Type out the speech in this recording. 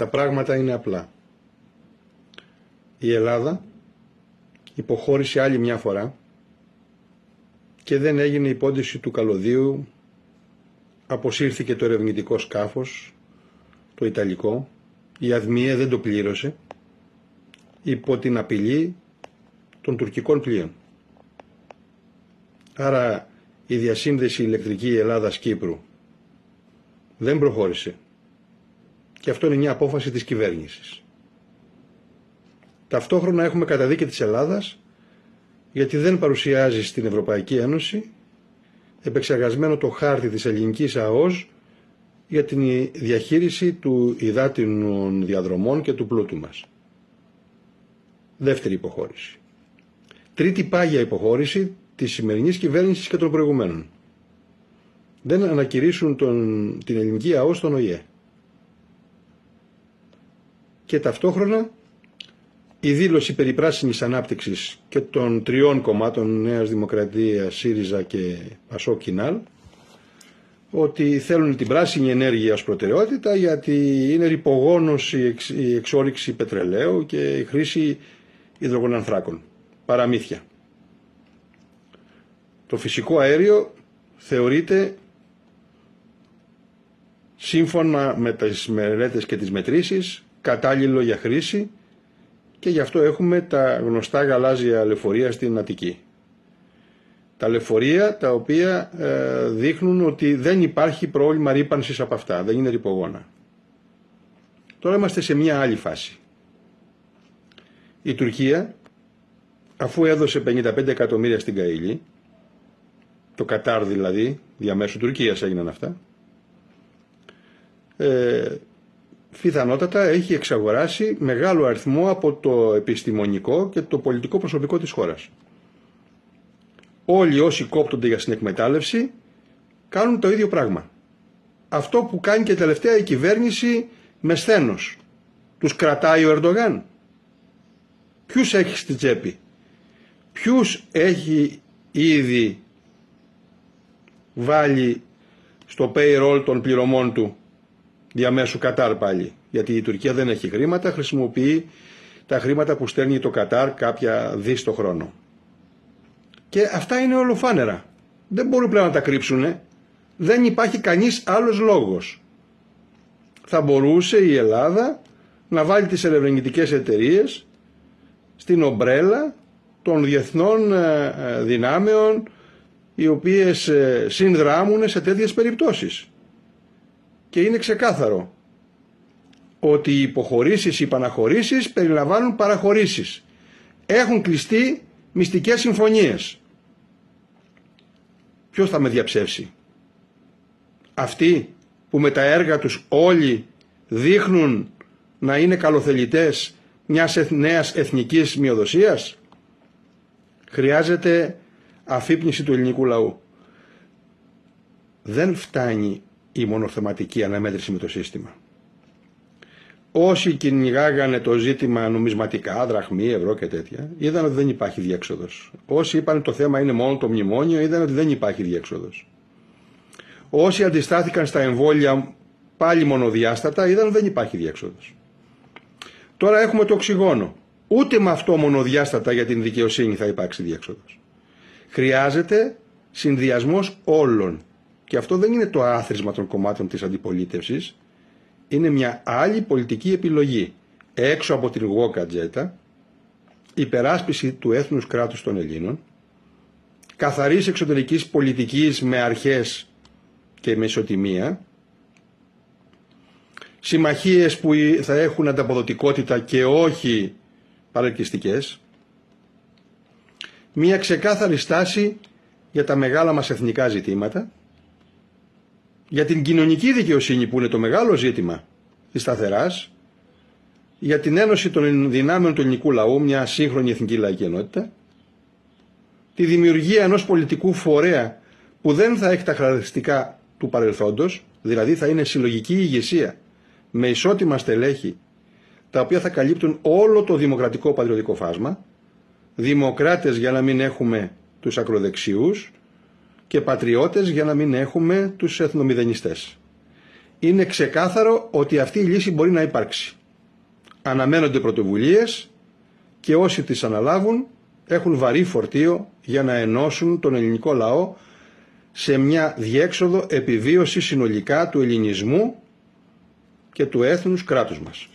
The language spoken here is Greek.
Τα πράγματα είναι απλά. Η Ελλάδα υποχώρησε άλλη μια φορά και δεν έγινε υπόντιση του καλωδίου, αποσύρθηκε το ερευνητικό σκάφος, το ιταλικό, η ΑΔΜΙΕ δεν το πλήρωσε, υπό την απειλή των τουρκικών πλοίων. Άρα η διασύνδεση ηλεκτρική Ελλάδας-Κύπρου δεν προχώρησε. Και αυτό είναι μια απόφαση της κυβέρνησης. Ταυτόχρονα έχουμε καταδίκη της Ελλάδας γιατί δεν παρουσιάζει στην Ευρωπαϊκή Ένωση επεξεργασμένο το χάρτη της ελληνικής ΑΟΣ για την διαχείριση του υδάτινων διαδρομών και του πλούτου μας. Δεύτερη υποχώρηση. Τρίτη πάγια υποχώρηση της σημερινής κυβέρνησης και των προηγουμένων. Δεν ανακηρύσουν την ελληνική ΑΟΣ στον ΟΗΕ. Και ταυτόχρονα η δήλωση περί πράσινης ανάπτυξης και των τριών κομμάτων Νέας Δημοκρατίας, ΣΥΡΙΖΑ και ΠΑΣΟΚ-ΚΙΝΑΛ, ότι θέλουν την πράσινη ενέργεια ως προτεραιότητα γιατί είναι ρυπογόνος η εξόρυξη πετρελαίου και η χρήση υδρογονανθράκων. Παραμύθια. Το φυσικό αέριο θεωρείται, σύμφωνα με τις μελέτες και τις μετρήσεις, κατάλληλο για χρήση και γι' αυτό έχουμε τα γνωστά γαλάζια λεωφορεία στην Αττική. Τα λεωφορεία τα οποία δείχνουν ότι δεν υπάρχει πρόβλημα ρύπανσης από αυτά, δεν είναι ρυπογόνα. Τώρα είμαστε σε μια άλλη φάση. Η Τουρκία, αφού έδωσε 55 εκατομμύρια στην Καΐλη, το Κατάρ δηλαδή, διαμέσου Τουρκίας έγιναν αυτά, πιθανότατα έχει εξαγοράσει μεγάλο αριθμό από το επιστημονικό και το πολιτικό προσωπικό της χώρας. Όλοι όσοι κόπτονται για συνεκμετάλλευση κάνουν το ίδιο πράγμα. Αυτό που κάνει και τελευταία η κυβέρνηση με σθένος. Τους κρατάει ο Ερντογάν. Ποιους έχει στη τσέπη. Ποιους έχει ήδη βάλει στο payroll των πληρωμών του διαμέσου Κατάρ πάλι. Γιατί η Τουρκία δεν έχει χρήματα, χρησιμοποιεί τα χρήματα που στέλνει το Κατάρ κάποια δις το χρόνο. Και αυτά είναι ολοφάνερα. Δεν μπορούν πλέον να τα κρύψουνε. Δεν υπάρχει κανείς άλλος λόγος. Θα μπορούσε η Ελλάδα να βάλει τις ερευνητικές εταιρείες στην ομπρέλα των διεθνών δυνάμεων οι οποίες συνδράμουν σε τέτοιες περιπτώσεις. Και είναι ξεκάθαρο ότι οι υποχωρήσεις, οι παναχωρήσεις περιλαμβάνουν παραχωρήσεις. Έχουν κλειστεί μυστικές συμφωνίες. Ποιος θα με διαψεύσει? Αυτοί που με τα έργα τους όλοι δείχνουν να είναι καλοθελητές μιας νέας εθνικής μειοδοσίας? Χρειάζεται αφύπνιση του ελληνικού λαού. Δεν φτάνει η μονοθεματική αναμέτρηση με το σύστημα. Όσοι κυνηγάγανε το ζήτημα νομισματικά, δραχμή, ευρώ και τέτοια, είδαν ότι δεν υπάρχει διέξοδος. Όσοι είπαν το θέμα είναι μόνο το μνημόνιο, είδαν ότι δεν υπάρχει διέξοδος. Όσοι αντιστάθηκαν στα εμβόλια πάλι μονοδιάστατα, είδαν ότι δεν υπάρχει διέξοδος. Τώρα έχουμε το οξυγόνο. Ούτε με αυτό μονοδιάστατα για την δικαιοσύνη θα υπάρξει διέξοδος. Χρειάζεται συνδυασμός όλων. Και αυτό δεν είναι το άθροισμα των κομμάτων της αντιπολίτευσης. Είναι μια άλλη πολιτική επιλογή. Έξω από την woke ατζέντα, υπεράσπιση του έθνους κράτους των Ελλήνων, καθαρής εξωτερικής πολιτικής με αρχές και με ισοτιμία, συμμαχίες που θα έχουν ανταποδοτικότητα και όχι παρελκυστικές, μια ξεκάθαρη στάση για τα μεγάλα μας εθνικά ζητήματα, για την κοινωνική δικαιοσύνη που είναι το μεγάλο ζήτημα της σταθεράς, για την ένωση των δυνάμεων του ελληνικού λαού, μια σύγχρονη εθνική λαϊκή ενότητα, τη δημιουργία ενός πολιτικού φορέα που δεν θα έχει τα χαρακτηριστικά του παρελθόντος, δηλαδή θα είναι συλλογική ηγεσία με ισότιμα στελέχη, τα οποία θα καλύπτουν όλο το δημοκρατικό πατριωτικό φάσμα, δημοκράτες για να μην έχουμε τους ακροδεξιούς και πατριώτες για να μην έχουμε τους εθνομηδενιστές. είναι ξεκάθαρο ότι αυτή η λύση μπορεί να υπάρξει. Αναμένονται πρωτοβουλίες και όσοι τις αναλάβουν έχουν βαρύ φορτίο για να ενώσουν τον ελληνικό λαό σε μια διέξοδο επιβίωση συνολικά του ελληνισμού και του έθνους κράτους μας.